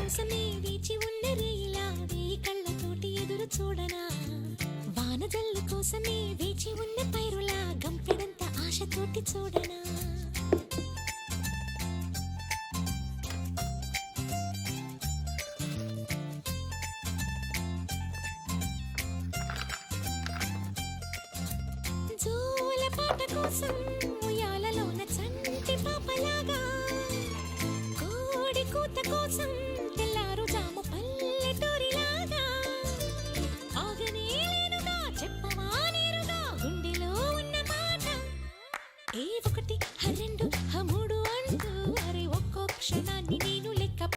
కోసమే వేచి ఉన్న రేయిలా వేయి కళ్ళతోటి ఎదురు చూడనా వానజల్లు కోసమే వేచి ఉన్న పైరులా గంపెడంత ఆశతోటి చూడనా జోల పాట కోసం ఉయ్యాలలోన చంటి పాపలాగా కోడి కూత కోసం